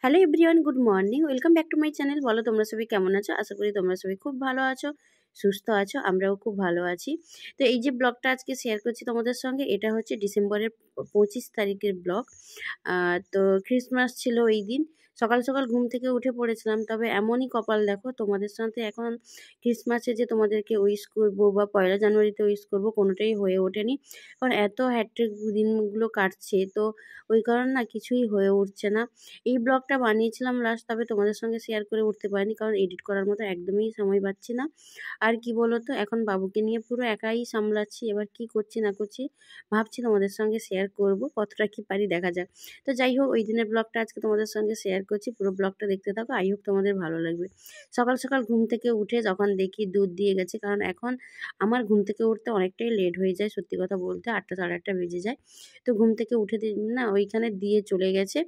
Hello everyone, good morning. Welcome back to my channel. বলো তোমরা সবাই কেমন আছো? আশা করি তোমরা সবাই খুব ভালো আছো, সুস্থ আছো। আমরাও খুব ভালো আছি। তো এই যে ব্লগটা আজকে শেয়ার করছি তোমাদের সঙ্গে, এটা হচ্ছে ডিসেম্বরের 25 তারিখের ব্লগ। তো ক্রিসমাস ছিল এই দিন। সকাল সকাল ঘুম থেকে উঠে পড়েছিলাম, তবে এমনই কপাল দেখো, তোমাদের সাথে এখন ক্রিসমাসে যে তোমাদেরকে উইশ করবো বা 1 জানুয়ারিতে উইশ করবো, কোনোটাই হয়ে ওঠেনি। কারণ এত হ্যাট্রিক দিনগুলো কাটছে, তো ওই কারণ না কিছুই হয়ে উঠছে না। এই ব্লগটা বানিয়েছিলাম লাস্ট, তবে তোমাদের সঙ্গে শেয়ার করে উঠতে পারিনি, কারণ এডিট করার মতো একদমই সময় পাচ্ছি না। আর কি বলো তো, এখন বাবুকে নিয়ে পুরো একাই সামলাচ্ছি। এবার কি করছি না করছি ভাবছি তোমাদের সঙ্গে শেয়ার করব, কতটা কি পারি দেখা যাক। তো যাই হোক, ওই দিনের ব্লগটা আজকে তোমাদের সঙ্গে শেয়ার করছি, পুরো ব্লগটা দেখতে থাকো। আই হোপ তোমাদের ভালো লাগবে। সকাল সকাল ঘুম থেকে উঠে যখন দেখি দুধ দিয়ে গেছে, কারণ এখন আমার ঘুম থেকে উঠতে অনেকটাই লেট হয়ে যায়, সত্যি কথা বলতে 8টা সাড়ে 8টা বেজে যায়। তো ঘুম থেকে উঠে না ওইখানে দিয়ে চলে গেছে।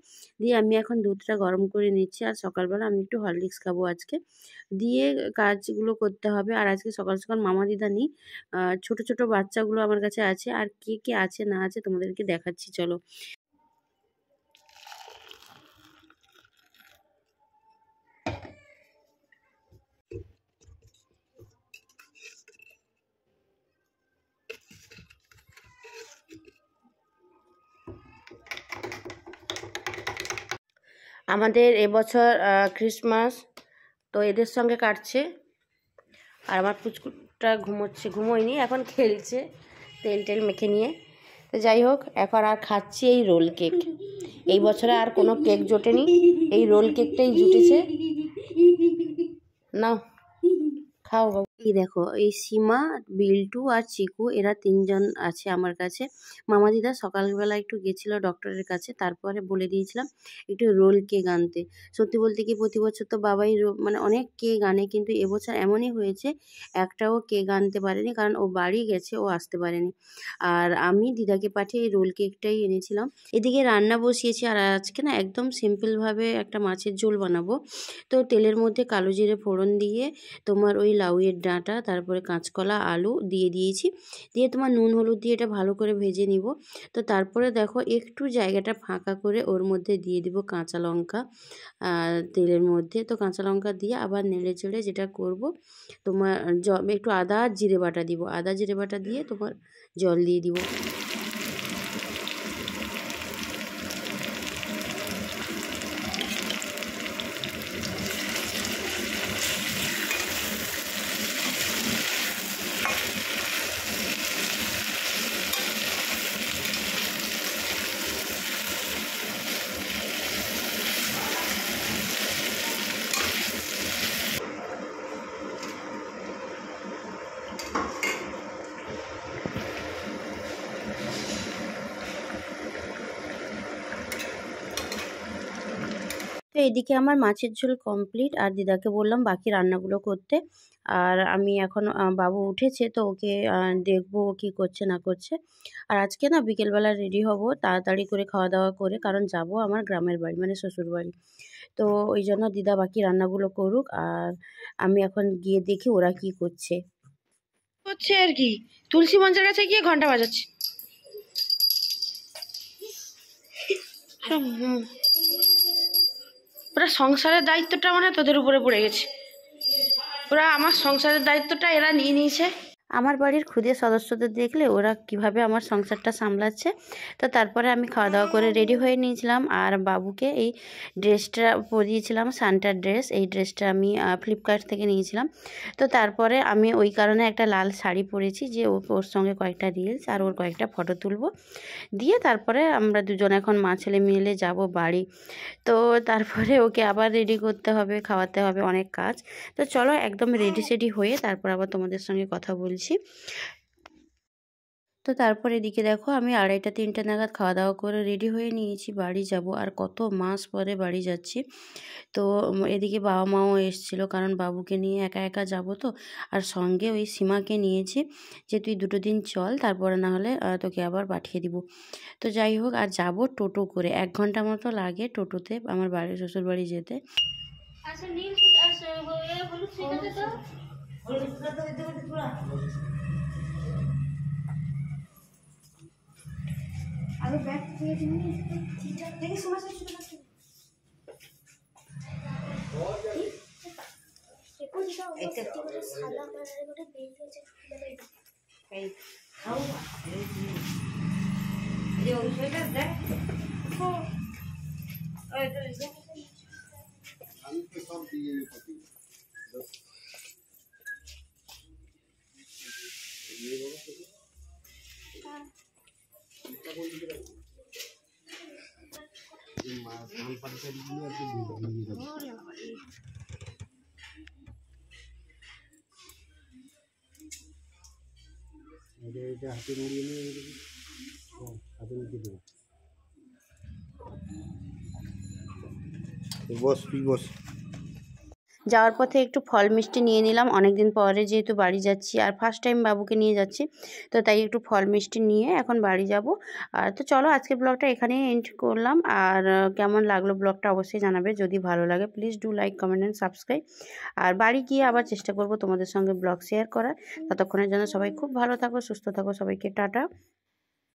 দিয়ে আমি এখন দুধটা গরম করে নিচ্ছি, আর সকালবেলা আমি একটু হরলিক্স খাবো আজকে। দিয়ে কাজগুলো করতে হবে। আর আজকে সকাল সকাল মামা দিদা নেই, ছোট ছোট বাচ্চাগুলো আমার কাছে আছে। আর কে কে আছে না আছে তোমাদেরকে দেখাচ্ছি, চলো। আমাদের এবছর ক্রিসমাস তো এদের সঙ্গে কাটছে। আর আমার পুচকুটা ঘুমোয়নি, এখন খেলছে তেল টেল মেখে নিয়ে। তো যাই হোক, এখন আর খাচ্ছি এই রোল কেক। এই বছরে আর কোনো কেক জোটেনি, এই রোল কেকটাই জুটেছে। নাও খাও বাবু। এই দেখো, এই সীমা, বিল্টু আর চিকু, এরা 3জন আছে আমার কাছে। মামা দিদা সকালবেলা একটু গেছিল ডক্টরের কাছে, তারপরে বলে দিয়েছিলাম একটু রোল কেক আনতে। সত্যি বলতে কি, প্রতি বছর তো বাবাই মানে অনেক কেক আনে, কিন্তু এবছর এমনই হয়েছে একটাও কেক আনতে পারেনি, কারণ ও বাড়ি গেছে, ও আসতে পারেনি। আর আমি দিদাকে পাঠিয়ে এই রোল কেকটাই এনেছিলাম। এদিকে রান্না বসিয়েছি, আর আজকে না একদম সিম্পলভাবে একটা মাছের ঝোল বানাবো। তো তেলের মধ্যে কালো জিরে ফোড়ন দিয়ে তোমার ওই লাউয়ের ডাঁটা, তারপরে কাঁচকলা, আলু দিয়ে দিয়েছি। দিয়ে তোমার নুন হলুদ দিয়ে এটা ভালো করে ভেজে নিব। তো তারপরে দেখো একটু জায়গাটা ফাঁকা করে ওর মধ্যে দিয়ে দিব কাঁচা লঙ্কা তেলের মধ্যে। তো কাঁচা লঙ্কা দিয়ে আবার নেড়ে চেড়ে যেটা করব, তোমার একটু আদা আর জিরে বাটা দিব। আদা জিরে বাটা দিয়ে তোমার জল দিয়ে দিব। তো এদিকে আমার মাছের ঝোল কমপ্লিট, আর দিদাকে বললাম বাকি রান্নাগুলো করতে। আর আমি এখন বাবু উঠেছে, তো ওকে দেখবো ও কী করছে না করছে। আর আজকে না বিকেলবেলা রেডি হব তাড়াতাড়ি করে, খাওয়া দাওয়া করে, কারণ যাব আমার গ্রামের বাড়ি, মানে শ্বশুর বাড়ি। তো ওই জন্য দিদা বাকি রান্নাগুলো করুক, আর আমি এখন গিয়ে দেখি ওরা কি করছে আর কি। তুলসী মঞ্চের কাছে গিয়ে ঘন্টা বাজাচ্ছে। ওরা সংসারের দায়িত্বটা মানে তোদের উপরে পড়ে গেছে। ওরা আমার সংসারের দায়িত্বটা এরা নিয়ে নিয়েছে। আমার বাড়ির ক্ষুদে সদস্যদের দেখলে ওরা কিভাবে আমার সংসারটা সামলাচ্ছে। তো তারপরে আমি খাওয়া দাওয়া করে রেডি হয়ে নিয়েছিলাম, আর বাবুকে এই ড্রেসটা পরিয়েছিলাম, সান্টার ড্রেস। এই ড্রেসটা আমি ফ্লিপকার্ট থেকে নিয়েছিলাম। তো তারপরে আমি ওই কারণে একটা লাল শাড়ি পরেছি, যে ওর সঙ্গে কয়েকটা রিলস আর ওর কয়েকটা ফটো তুলবো। দিয়ে তারপরে আমরা দুজন এখন মা ছেলে মিলে যাব বাড়ি। তো তারপরে ওকে আবার রেডি করতে হবে, খাওয়াতে হবে, অনেক কাজ। তো চলো একদম রেডি সেডি হয়ে তারপর আবার তোমাদের সঙ্গে কথা বলছি। তো তারপর এদিকে দেখো, আমি 2:30-3টা নাগাদ খাওয়া দাওয়া করে রেডি হয়ে নিয়েছি, বাড়ি যাব। আর কত মাস পরে বাড়ি যাচ্ছি। তো এদিকে বাবা মাও এসেছিলো, কারণ বাবুকে নিয়ে একা একা যাব তো। আর সঙ্গে ওই সীমাকে নিয়েছি, যে তুই 2 দিন চল, তারপরে না হলে তোকে আবার পাঠিয়ে দিব। তো যাই হোক, আর যাব টোটো করে, 1 ঘন্টা মতো লাগে টোটোতে আমার বাড়ি, শ্বশুর বাড়ি যেতে। যাওয়ার পথে একটু ফল মিষ্টি নিয়ে নিলাম, অনেক দিন পরে যেহেতু বাড়ি যাচ্ছি আর ফার্স্ট টাইম বাবুকে নিয়ে যাচ্ছি, তো তাই একটু ফল মিষ্টি নিয়ে এখন বাড়ি যাব। আর তো চলো আজকে ব্লগটা এখানেই এন্ড করলাম। আর কেমন লাগলো ব্লগটা অবশ্যই জানাবে, যদি ভালো লাগে please do like comment and subscribe. আর বাড়ি গিয়ে আবার চেষ্টা করব তোমাদের সঙ্গে ব্লগ শেয়ার করার। ততক্ষণের জন্য সবাই খুব ভালো থাকো, সুস্থ থাকো, সবাইকে টাটা।